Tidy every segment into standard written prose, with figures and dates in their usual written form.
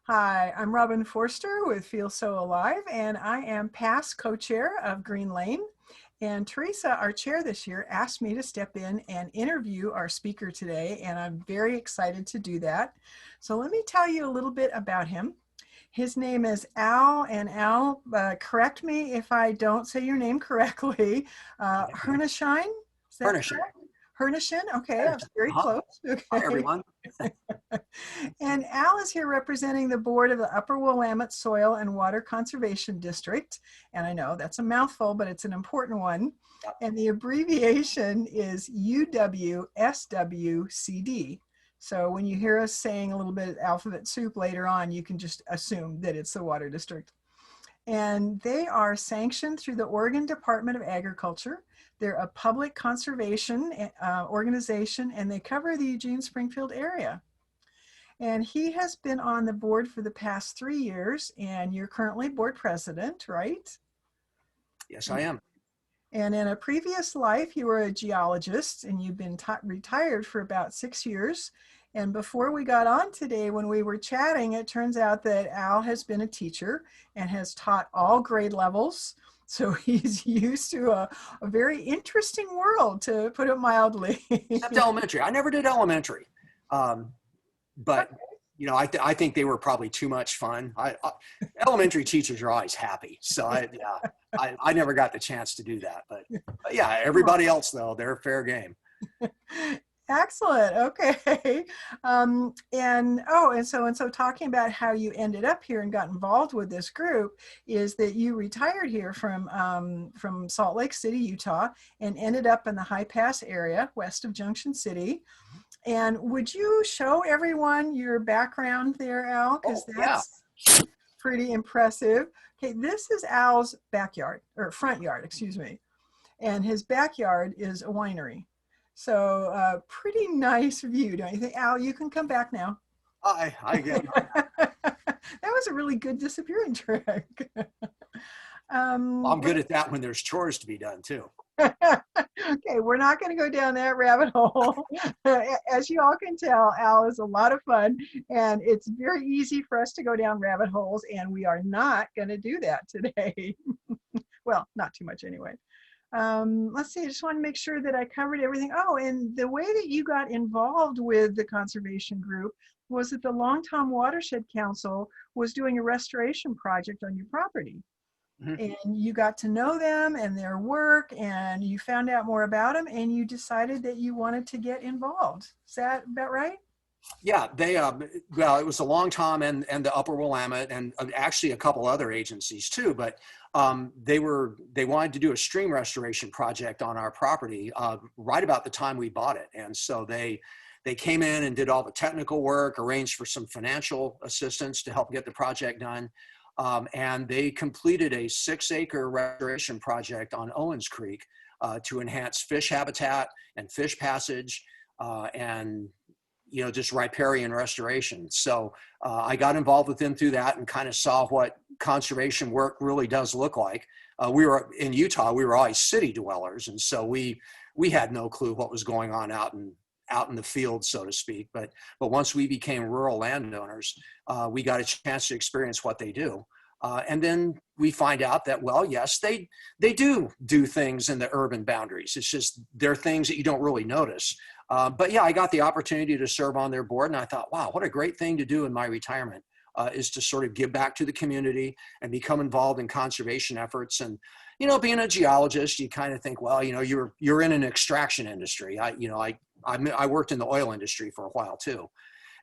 Hi, I'm Robin Forster with Feel So Alive, and I am past co-chair of Greenlane. And Teresa, our chair this year, asked me to step in and interview our speaker today, and I'm very excited to do that. So let me tell you a little bit about him. His name is Al, and Al, correct me if I don't say your name correctly. Hrynyshyn, is that Hrynyshyn. correct? Hrynyshyn, okay, I was very Uh-huh. close. Hi, Okay. everyone. And Al is here representing the board of the Upper Willamette Soil and Water Conservation District. And I know that's a mouthful, but it's an important one. Yep. And the abbreviation is UWSWCD. So when you hear us saying a little bit of alphabet soup later on, you can just assume that it's the water district. And they are sanctioned through the Oregon Department of Agriculture. They're a public conservation organization, and they cover the Eugene Springfield area. And he has been on the board for the past 3 years, and you're currently board president, right? Yes, I am. And in a previous life, you were a geologist, and you've been retired for about 6 years. And before we got on today, when we were chatting, it turns out that Al has been a teacher and has taught all grade levels. So he's used to a very interesting world, to put it mildly. Except elementary. I never did elementary. But, you know, I think they were probably too much fun. Elementary teachers are always happy. So, I never got the chance to do that. But yeah, everybody else, though, they're fair game. Excellent. Okay. And so talking about how you ended up here and got involved with this group is that you retired here from Salt Lake City, Utah, and ended up in the High Pass area west of Junction City. And would you show everyone your background there, Al? Because that's pretty impressive. Okay, this is Al's backyard, or front yard, excuse me. And his backyard is a winery. So pretty nice view, don't you think? Al, you can come back now. I get it. That was a really good disappearing trick. I'm good at that when there's chores to be done, too. Okay, we're not going to go down that rabbit hole. As you all can tell, Al is a lot of fun, and it's very easy for us to go down rabbit holes, and we are not going to do that today. Well, not too much anyway. Let's see, I just want to make sure that I covered everything. Oh, and the way that you got involved with the conservation group was that the Long Tom Watershed Council was doing a restoration project on your property. Mm-hmm. And you got to know them and their work, and you found out more about them, and you decided that you wanted to get involved. Is that about right? Yeah, well, it was the Long Tom and the Upper Willamette, and actually a couple other agencies too, but they wanted to do a stream restoration project on our property right about the time we bought it. And so they came in and did all the technical work, arranged for some financial assistance to help get the project done. And they completed a 6-acre restoration project on Owens Creek to enhance fish habitat and fish passage and just riparian restoration. So I got involved with them through that and kind of saw what conservation work really does look like. We were in Utah, we were always city dwellers. And so we had no clue what was going on out in the field, so to speak. But once we became rural landowners, we got a chance to experience what they do. And then we find out that, well, yes, they do things in the urban boundaries. It's just, they're things that you don't really notice. But yeah, I got the opportunity to serve on their board, and I thought, wow, what a great thing to do in my retirement is to sort of give back to the community and become involved in conservation efforts. And, being a geologist, you kind of think, well, you're in an extraction industry. I worked in the oil industry for a while too.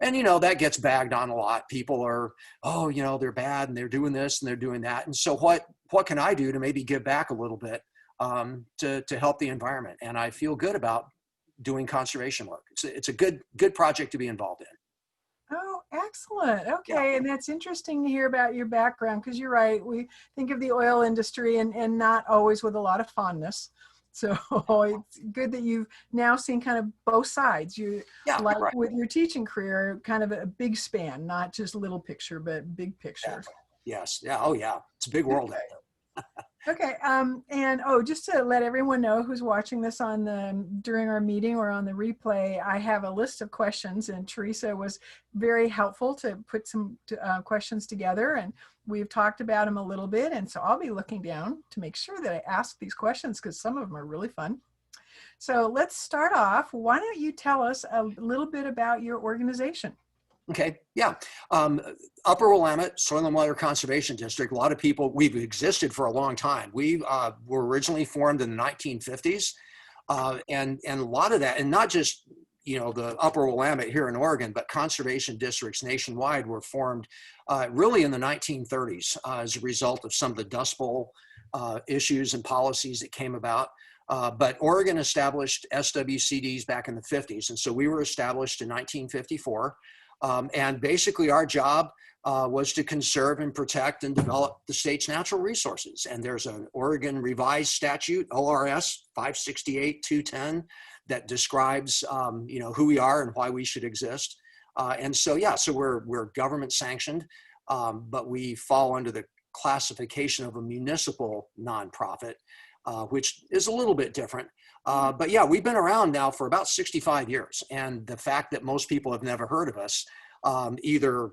And, that gets bagged on a lot. People are, they're bad and they're doing this and they're doing that. And so what can I do to maybe give back a little bit to help the environment? And I feel good about doing conservation work. It's a good project to be involved in. Oh, excellent. Okay. Yeah. And that's interesting to hear about your background, because you're right. We think of the oil industry and not always with a lot of fondness. So it's good that you've now seen kind of both sides. Right. With your teaching career, kind of a big span, not just little picture, but big picture. Yes. Yeah. Oh, yeah. It's a big world. Okay. Okay, and oh, just to let everyone know who's watching this on the during our meeting or on the replay, I have a list of questions, and Teresa was very helpful to put some questions together, and we've talked about them a little bit, and so I'll be looking down to make sure that I ask these questions because some of them are really fun. So let's start off. Why don't you tell us a little bit about your organization? Okay, yeah. Upper Willamette Soil and Water Conservation District, a lot of people, we've existed for a long time. We were originally formed in the 1950s, and a lot of that, and not just, you know, the Upper Willamette here in Oregon, but conservation districts nationwide were formed really in the 1930s as a result of some of the Dust Bowl issues and policies that came about. But Oregon established SWCDs back in the 50s, and so we were established in 1954. And basically our job was to conserve and protect and develop the state's natural resources. And there's an Oregon revised statute, ORS 568-210, that describes you know, who we are and why we should exist. And so, yeah, so we're government sanctioned, but we fall under the classification of a municipal nonprofit, which is a little bit different. But yeah, we've been around now for about 65 years. And the fact that most people have never heard of us, either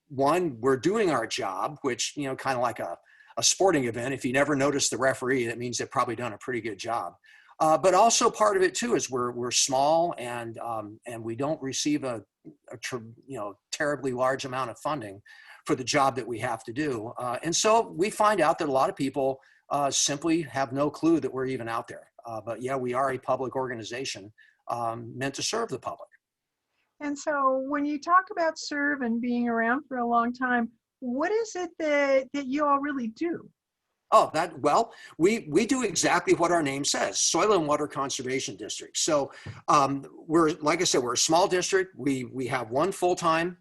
one, we're doing our job, which, you know, kind of like a sporting event. If you never notice the referee, that means they've probably done a pretty good job. But also part of it too is we're small, and we don't receive a you know, terribly large amount of funding for the job that we have to do. And so we find out that a lot of people simply have no clue that we're even out there. But yeah, we are a public organization meant to serve the public. And so when you talk about serve and being around for a long time, what is it that you all really do? Oh, well, we do exactly what our name says, Soil and Water Conservation District. So we're, like I said, we're a small district. We have one full-time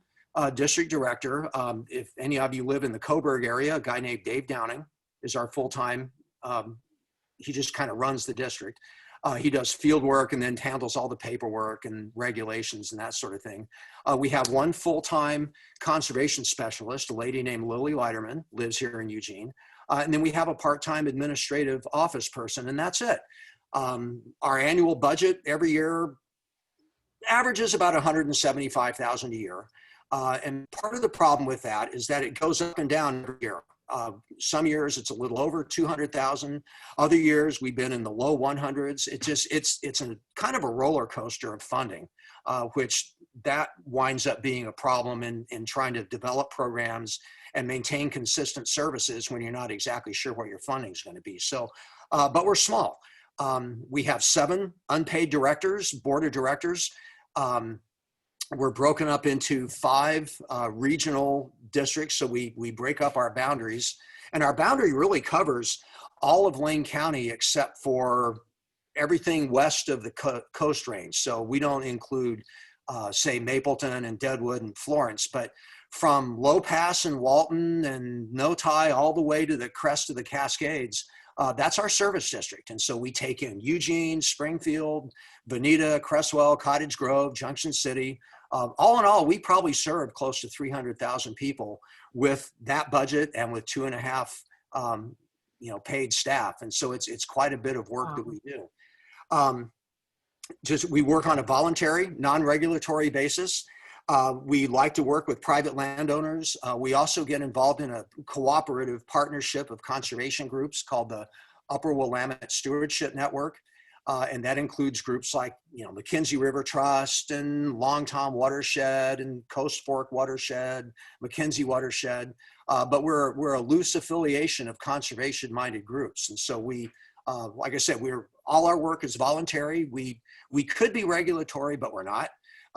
district director. If any of you live in the Coburg area, a guy named Dave Downing is our full-time. He just kind of runs the district. He does field work and then handles all the paperwork and regulations and that sort of thing. We have one full-time conservation specialist, a lady named Lily Leiterman, lives here in Eugene. And then we have a part-time administrative office person, and that's it. Our annual budget every year averages about $175,000 a year. And part of the problem with that is that it goes up and down every year. Some years it's a little over 200,000. Other years we've been in the low 100s. It's a kind of a roller coaster of funding, which that winds up being a problem in trying to develop programs and maintain consistent services when you're not exactly sure what your funding is going to be. So, but we're small. We have 7 unpaid directors, board of directors. We're broken up into 5 regional districts. So we break up our boundaries, and our boundary really covers all of Lane County except for everything west of the Coast Range. So we don't include, say, Mapleton and Deadwood and Florence, but from Low Pass and Walton and Notai all the way to the crest of the Cascades, that's our service district. And so we take in Eugene, Springfield, Bonita, Cresswell, Cottage Grove, Junction City. All in all, we probably serve close to 300,000 people with that budget and with 2.5 you know, paid staff. And so it's quite a bit of work that we do. We work on a voluntary, non-regulatory basis. We like to work with private landowners. We also get involved in a cooperative partnership of conservation groups called the Upper Willamette Stewardship Network. And that includes groups like, you know, McKenzie River Trust and Long Tom Watershed and Coast Fork Watershed, McKenzie Watershed. But we're a loose affiliation of conservation-minded groups. And so we, like I said, all our work is voluntary. We could be regulatory, but we're not.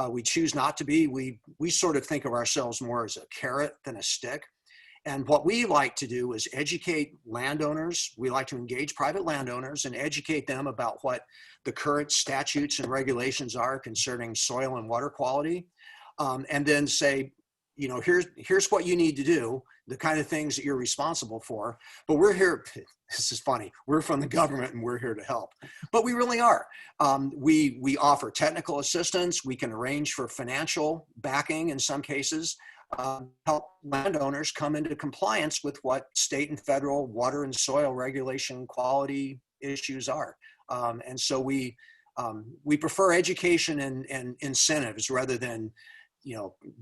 We choose not to be. We sort of think of ourselves more as a carrot than a stick. And what we like to do is educate landowners. We like to engage private landowners and educate them about what the current statutes and regulations are concerning soil and water quality. And then say, you know, here's what you need to do, the kind of things that you're responsible for. But we're here, this is funny, we're from the government and we're here to help. But we really are. We offer technical assistance. We can arrange for financial backing in some cases. help landowners come into compliance with what state and federal water and soil regulation quality issues are. And so we prefer education and incentives rather than,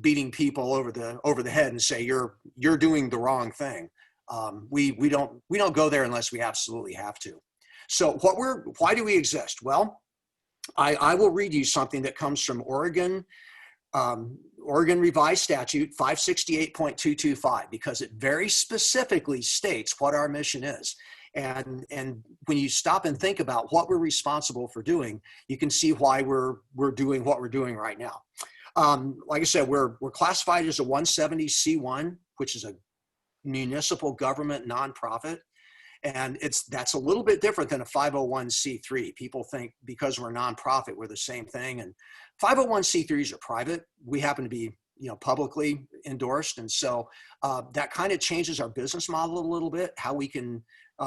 beating people over the head and say you're doing the wrong thing. We don't go there unless we absolutely have to. So why do we exist? Well, I will read you something that comes from Oregon Revised Statute 568.225, because it very specifically states what our mission is. And when you stop and think about what we're responsible for doing, you can see why we're doing what we're doing right now. Like I said, we're classified as a 170C1, which is a municipal government nonprofit. And that's a little bit different than a 501c3. People think because we're a nonprofit, we're the same thing. And 501c3s are private. We happen to be, publicly endorsed. And so that kind of changes our business model a little bit, how we can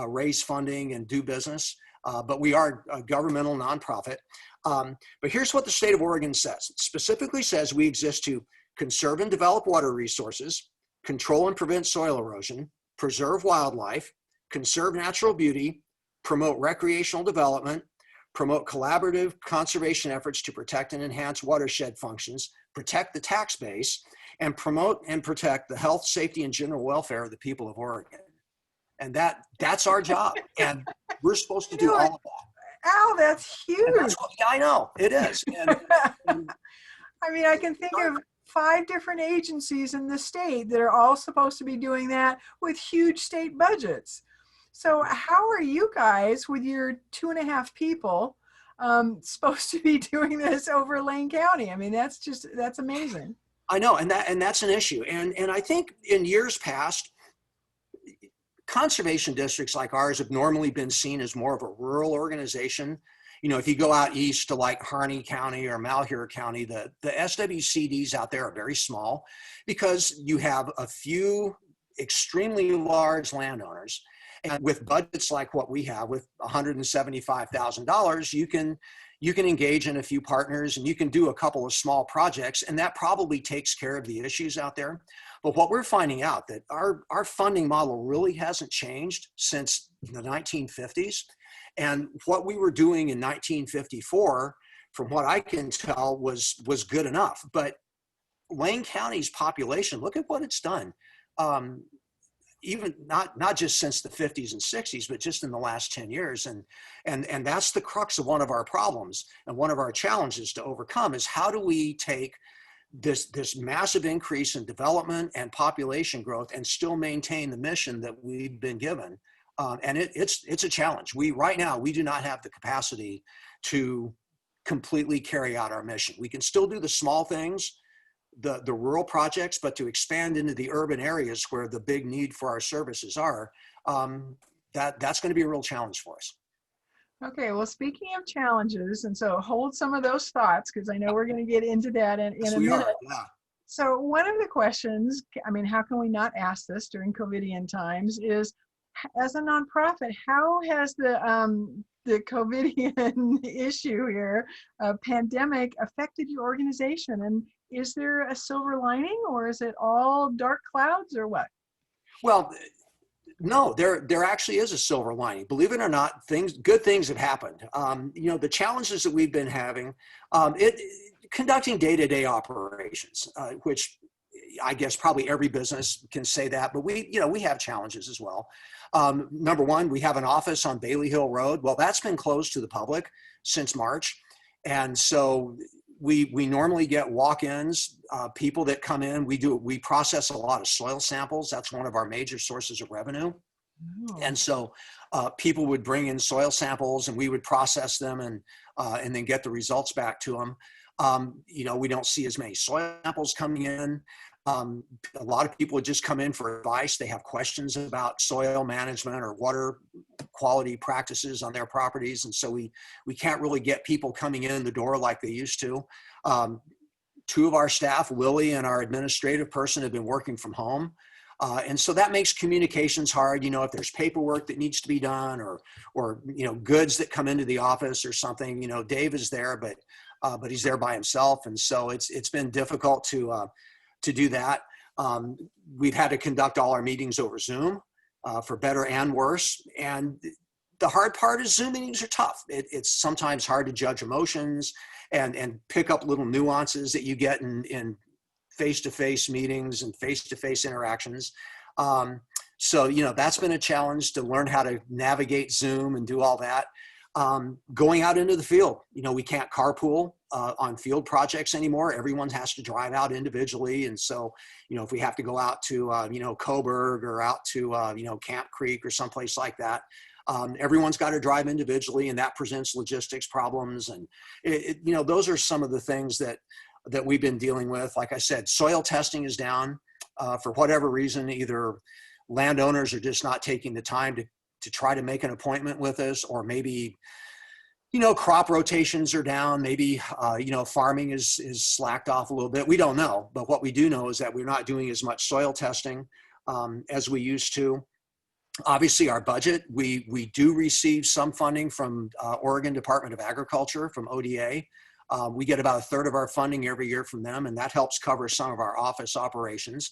raise funding and do business. But we are a governmental nonprofit. But here's what the state of Oregon says. It specifically says we exist to conserve and develop water resources, control and prevent soil erosion, preserve wildlife, conserve natural beauty, promote recreational development, promote collaborative conservation efforts to protect and enhance watershed functions, protect the tax base, and promote and protect the health, safety, and general welfare of the people of Oregon. And that's our job. And we're supposed to do all of that. Al, that's huge. Yeah, I know, it is. And I mean, I can think of 5 different agencies in the state that are all supposed to be doing that with huge state budgets. So how are you guys with your 2.5 people supposed to be doing this over Lane County? I mean, that's amazing. I know, and that's an issue. And I think in years past, conservation districts like ours have normally been seen as more of a rural organization. If you go out east to like Harney County or Malheur County, the SWCDs out there are very small because you have a few extremely large landowners. And with budgets like what we have with $175,000, you can engage in a few partners and you can do a couple of small projects, and that probably takes care of the issues out there. But what we're finding out that our funding model really hasn't changed since the 1950s. And what we were doing in 1954, from what I can tell, was good enough. But Lane County's population, look at what it's done. Even not just since the 50s and 60s, but just in the last 10 years. And that's the crux of one of our problems and one of our challenges to overcome is how do we take this massive increase in development and population growth and still maintain the mission that we've been given. And it's a challenge. Right now, we do not have the capacity to completely carry out our mission. We can still do the small things, the rural projects, but to expand into the urban areas where the big need for our services are, that's going to be a real challenge for us. Okay, well, speaking of challenges, and so hold some of those thoughts because I know we're going to get into that in a minute. Yeah. So one of the questions, I mean, how can we not ask this during COVIDian times, is as a nonprofit, how has the COVIDian issue here, pandemic, affected your organization? And is there a silver lining, or is it all dark clouds, or what? Well, no, there actually is a silver lining. Believe it or not, good things have happened. The challenges that we've been having, conducting day-to-day operations, which I guess probably every business can say that, but we have challenges as well. Number one, we have an office on Bailey Hill Road. Well, that's been closed to the public since March. And so we normally get walk-ins, people that come in. We process a lot of soil samples. That's one of our major sources of revenue. Oh. And so people would bring in soil samples and we would process them and then get the results back to them. We don't see as many soil samples coming in. A lot of people would just come in for advice. They have questions about soil management or water quality practices on their properties. And so we can't really get people coming in the door like they used to. 2 of our staff, Willie and our administrative person, have been working from home. And so that makes communications hard. If there's paperwork that needs to be done or goods that come into the office or something, Dave is there, but he's there by himself. And so it's been difficult to do that. We've had to conduct all our meetings over Zoom, for better and worse. And the hard part is Zoom meetings are tough. It's sometimes hard to judge emotions and pick up little nuances that you get in face-to-face meetings and face-to-face interactions. So, you know, that's been a challenge to learn how to navigate Zoom and do all that. Going out into the field, you know, we can't carpool on field projects anymore. Everyone has to drive out individually. And so, you know, if we have to go out to, you know, Coburg or out to, you know, Camp Creek or someplace like that, everyone's got to drive individually, and that presents logistics problems. And, you know, those are some of the things that we've been dealing with. Like I said, soil testing is down for whatever reason. Either landowners are just not taking the time to try to make an appointment with us, or maybe, you know, crop rotations are down. Maybe, you know, farming is slacked off a little bit. We don't know, but what we do know is that we're not doing as much soil testing as we used to. Obviously, our budget, we do receive some funding from Oregon Department of Agriculture, from ODA. We get about a third of our funding every year from them, and that helps cover some of our office operations.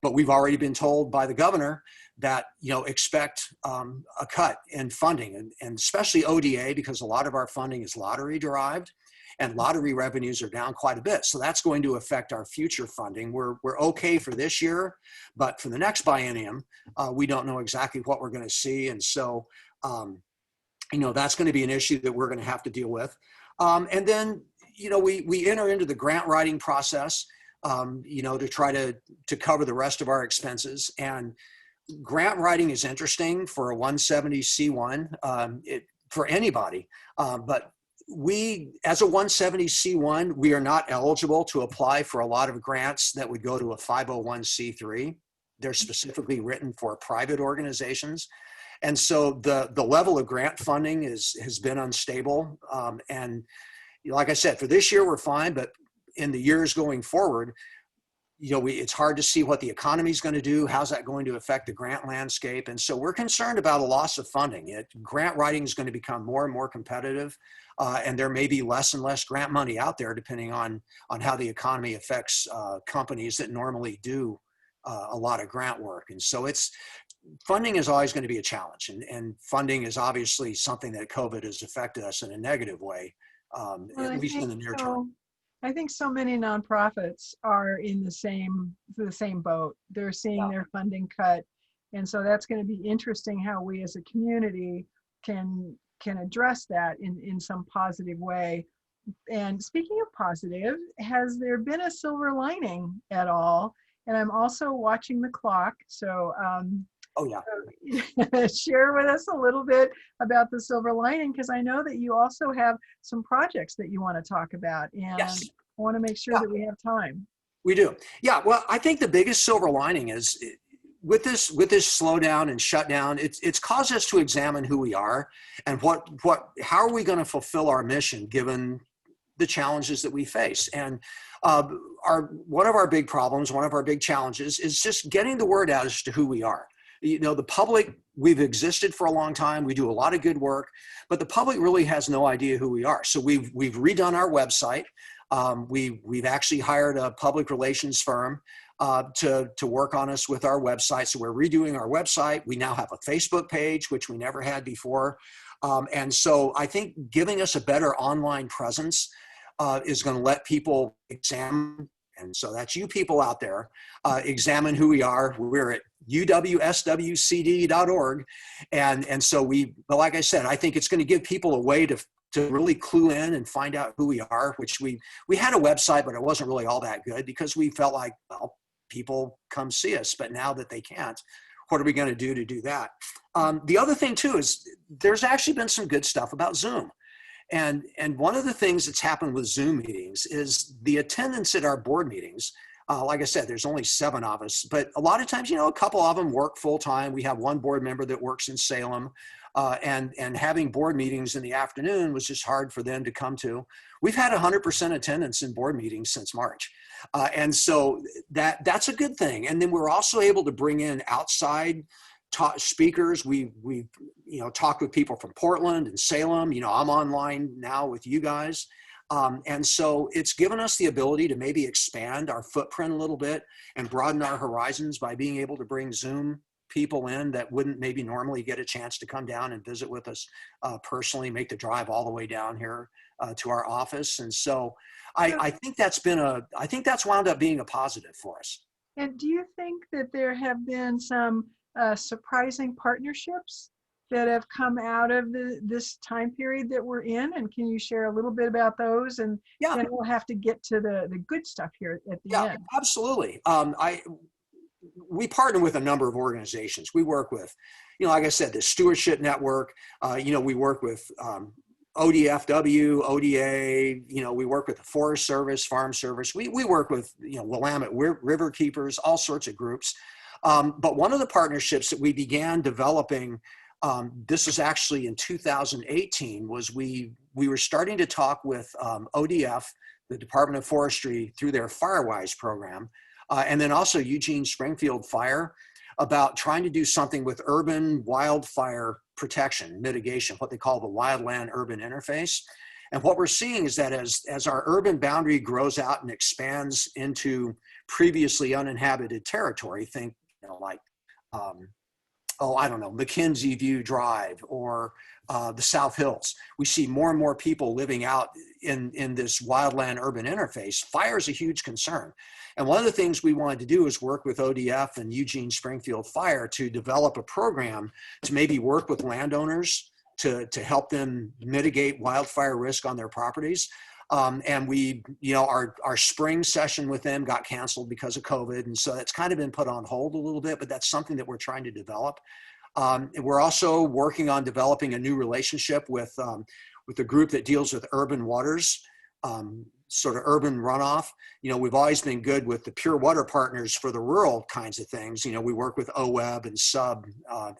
But we've already been told by the governor that, you know, expect a cut in funding, and especially ODA, because a lot of our funding is lottery derived, and lottery revenues are down quite a bit. So that's going to affect our future funding. We're okay for this year, but for the next biennium, we don't know exactly what we're going to see. And so, you know, that's going to be an issue that we're going to have to deal with. And then, you know, we enter into the grant writing process, you know, to try to cover the rest of our expenses. And grant writing is interesting for a 170C1 for anybody, but we, as a 170C1, we are not eligible to apply for a lot of grants that would go to a 501c3. They're specifically written for private organizations. And so the level of grant funding has been unstable. And like I said, for this year, we're fine, but in the years going forward, you know, it's hard to see what the economy is going to do. How's that going to affect the grant landscape? And so we're concerned about a loss of funding. Grant writing is going to become more and more competitive, and there may be less and less grant money out there, depending on how the economy affects companies that normally do a lot of grant work. And so funding is always going to be a challenge, and funding is obviously something that COVID has affected us in a negative way, at least in the near term. I think so many nonprofits are in the same boat. They're seeing their funding cut. And so that's going to be interesting how we as a community can address that in some positive way. And speaking of positive, has there been a silver lining at all? And I'm also watching the clock. So oh yeah. Share with us a little bit about the silver lining, because I know that you also have some projects that you want to talk about, and yes. I want to make sure that we have time. We do. Yeah. Well, I think the biggest silver lining is with this slowdown and shutdown, it's caused us to examine who we are and how are we going to fulfill our mission given the challenges that we face. And one of our big problems, one of our big challenges is just getting the word out as to who we are. You know, the public, we've existed for a long time. We do a lot of good work, but the public really has no idea who we are. So we've redone our website. We've actually hired a public relations firm to work on us with our website. So we're redoing our website. We now have a Facebook page, which we never had before. And so I think giving us a better online presence is going to let people examine. And so that's you people out there, examine who we are. We're at uwswcd.org. And so but like I said, I think it's going to give people a way to really clue in and find out who we are, which we had a website, but it wasn't really all that good because we felt like, well, people come see us, but now that they can't, what are we going to do that? The other thing too is there's actually been some good stuff about Zoom. And one of the things that's happened with Zoom meetings is the attendance at our board meetings. Like I said, there's only 7 of us, but a lot of times, you know, a couple of them work full time. We have one board member that works in Salem, and having board meetings in the afternoon was just hard for them to come to. We've had 100% attendance in board meetings since March. And so that's a good thing. And then we're also able to bring in outside speakers. We you know, talked with people from Portland and Salem. You know, I'm online now with you guys. And so it's given us the ability to maybe expand our footprint a little bit and broaden our horizons by being able to bring Zoom people in that wouldn't maybe normally get a chance to come down and visit with us personally, make the drive all the way down here to our office. And so I think that's wound up being a positive for us. And do you think that there have been some surprising partnerships that have come out of this time period that we're in? And can you share a little bit about those? And then we'll have to get to the good stuff here at the end. Absolutely. We partner with a number of organizations. We work with, like I said, the Stewardship Network. We work with ODFW, ODA. We work with the Forest Service, Farm Service. We work with, Willamette River Keepers, all sorts of groups. But one of the partnerships that we began developing, this was actually in 2018, was we were starting to talk with ODF, the Department of Forestry, through their Firewise program, and then also Eugene Springfield Fire, about trying to do something with urban wildfire protection, mitigation, what they call the wildland urban interface. And what we're seeing is that as our urban boundary grows out and expands into previously uninhabited territory, think, like, McKenzie View Drive or the South Hills. We see more and more people living out in this wildland urban interface. Fire is a huge concern. And one of the things we wanted to do is work with ODF and Eugene Springfield Fire to develop a program to maybe work with landowners to help them mitigate wildfire risk on their properties. And we, our spring session with them got canceled because of COVID. And so it's kind of been put on hold a little bit, but that's something that we're trying to develop. We're also working on developing a new relationship with the group that deals with urban waters, sort of urban runoff. We've always been good with the Pure Water Partners for the rural kinds of things. We work with OWEB and SUB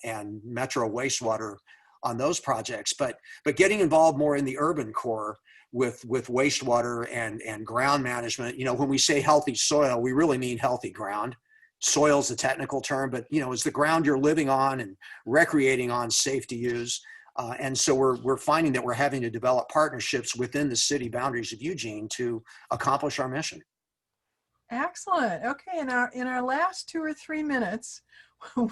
and Metro Wastewater on those projects, but getting involved more in the urban core with wastewater and ground management. When we say healthy soil, we really mean healthy ground. Soil is the technical term, but is the ground you're living on and recreating on safe to use? And so we're finding that we're having to develop partnerships within the city boundaries of Eugene to accomplish our mission. Excellent. Okay, in our last 2 or 3 minutes,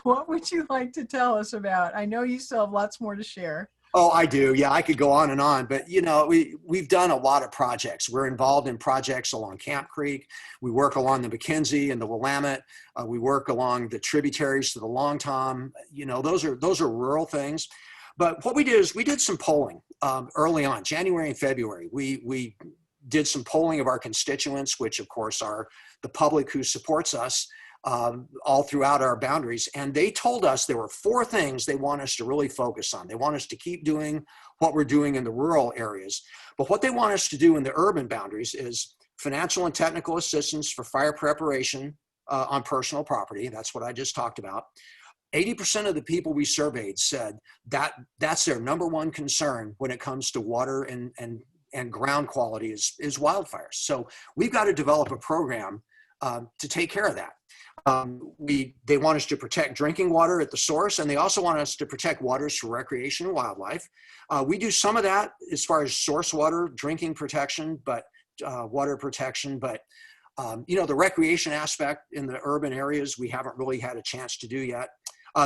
what would you like to tell us about? I know you still have lots more to share. Oh, I do. Yeah, I could go on, but we've done a lot of projects. We're involved in projects along Camp Creek. We work along the McKenzie and the Willamette. We work along the tributaries to the Long Tom. Those are rural things. But what we did is we did some polling early on, January and February. We did some polling of our constituents, which of course are the public who supports us all throughout our boundaries. And they told us there were 4 things they want us to really focus on. They want us to keep doing what we're doing in the rural areas. But what they want us to do in the urban boundaries is financial and technical assistance for fire preparation on personal property. That's what I just talked about. 80% of the people we surveyed said that that's their number one concern when it comes to water and ground quality is wildfires. So we've got to develop a program to take care of that. They want us to protect drinking water at the source, and they also want us to protect waters for recreation and wildlife. We do some of that as far as source water, drinking protection, but water protection, but the recreation aspect in the urban areas, we haven't really had a chance to do yet.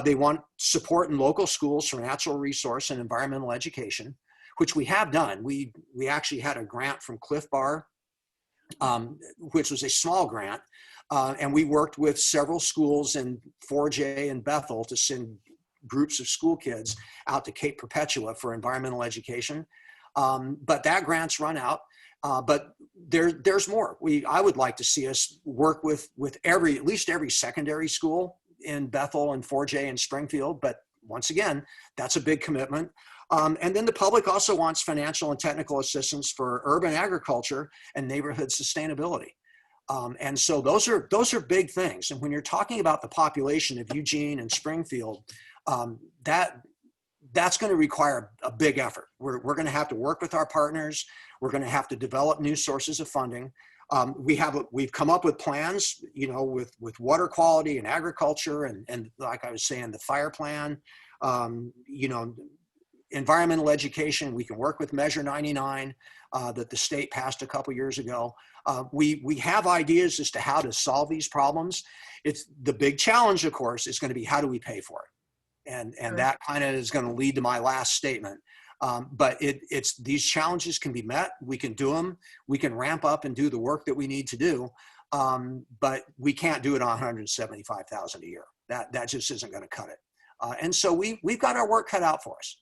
They want support in local schools for natural resource and environmental education, which we have done. We actually had a grant from Cliff Bar, which was a small grant. And we worked with several schools in 4J and Bethel to send groups of school kids out to Cape Perpetua for environmental education. But that grant's run out. But there's more. I would like to see us work with at least every secondary school in Bethel and 4J and Springfield. But once again, that's a big commitment. And then the public also wants financial and technical assistance for urban agriculture and neighborhood sustainability. And so those are big things. And when you're talking about the population of Eugene and Springfield, that's going to require a big effort. We're going to have to work with our partners. We're going to have to develop new sources of funding. We've come up with plans, with water quality and agriculture, and like I was saying, the fire plan, environmental education. We can work with Measure 99 that the state passed a couple years ago. We have ideas as to how to solve these problems. It's the big challenge, of course, is going to be how do we pay for it? And Sure. that kind of is going to lead to my last statement. But it's these challenges can be met. We can do them. We can ramp up and do the work that we need to do. But we can't do it on $175,000 a year. That just isn't going to cut it. And so we've got our work cut out for us.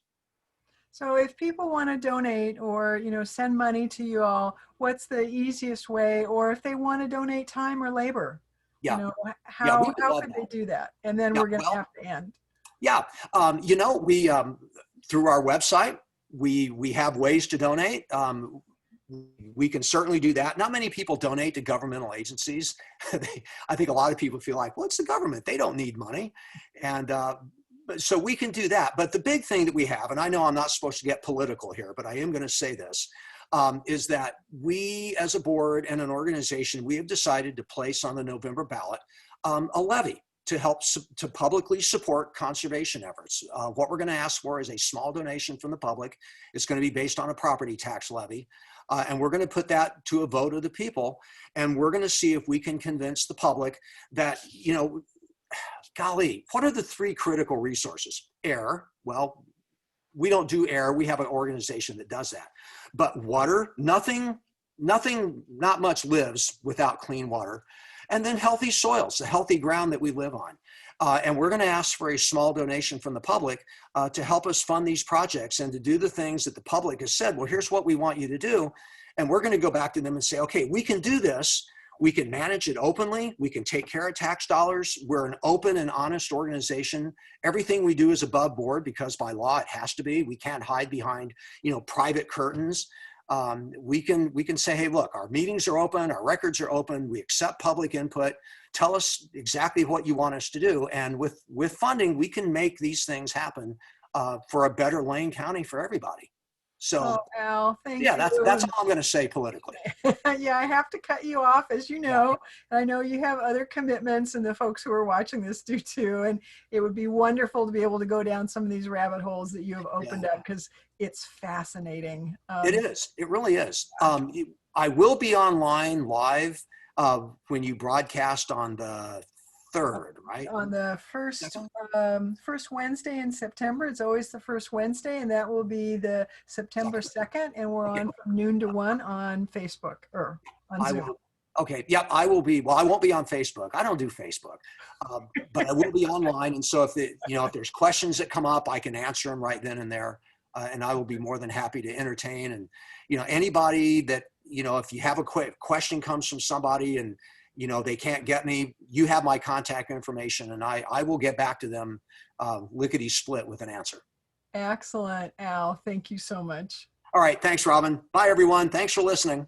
So if people want to donate or, send money to you all, what's the easiest way? Or if they want to donate time or labor, Yeah. how could could they do that? And then we're going to have to end. Yeah. We, through our website, we have ways to donate. We can certainly do that. Not many people donate to governmental agencies. I think a lot of people feel like, well, it's the government. They don't need money. And so we can do that. But the big thing that we have, and I know I'm not supposed to get political here, but I am going to say this, is that we as a board and an organization, we have decided to place on the November ballot a levy to help to publicly support conservation efforts. What we're going to ask for is a small donation from the public. It's going to be based on a property tax levy. And we're going to put that to a vote of the people. And we're going to see if we can convince the public that, golly, what are the three critical resources? Air. Well, we don't do air. We have an organization that does that. But water, not much lives without clean water. And then healthy soils, the healthy ground that we live on. And we're going to ask for a small donation from the public to help us fund these projects and to do the things that the public has said, well, here's what we want you to do. And we're going to go back to them and say, okay, we can do this. We can manage it openly. We can take care of tax dollars. We're an open and honest organization. Everything we do is above board because by law it has to be. We can't hide behind, private curtains. We can say, hey, look, our meetings are open, our records are open, we accept public input, tell us exactly what you want us to do. And with funding, we can make these things happen for a better Lane County for everybody. So, Al, thank you. That's all I'm going to say politically. Yeah, I have to cut you off, as you know. Yeah. I know you have other commitments, and the folks who are watching this do too. And it would be wonderful to be able to go down some of these rabbit holes that you have opened up, because it's fascinating. It is. It really is. I will be online live when you broadcast on the 3rd, right? On the first Wednesday in September. It's always the first Wednesday, and that will be the September 2nd. And we're on from noon to 1 on Facebook or on Zoom. Okay. Yeah, I will be. Well, I won't be on Facebook. I don't do Facebook, but I will be online. And so if there's questions that come up, I can answer them right then and there. And I will be more than happy to entertain. And, anybody that, if you have a question comes from somebody and, they can't get me, you have my contact information, and I will get back to them lickety split with an answer. Excellent, Al. Thank you so much. All right. Thanks, Robin. Bye, everyone. Thanks for listening.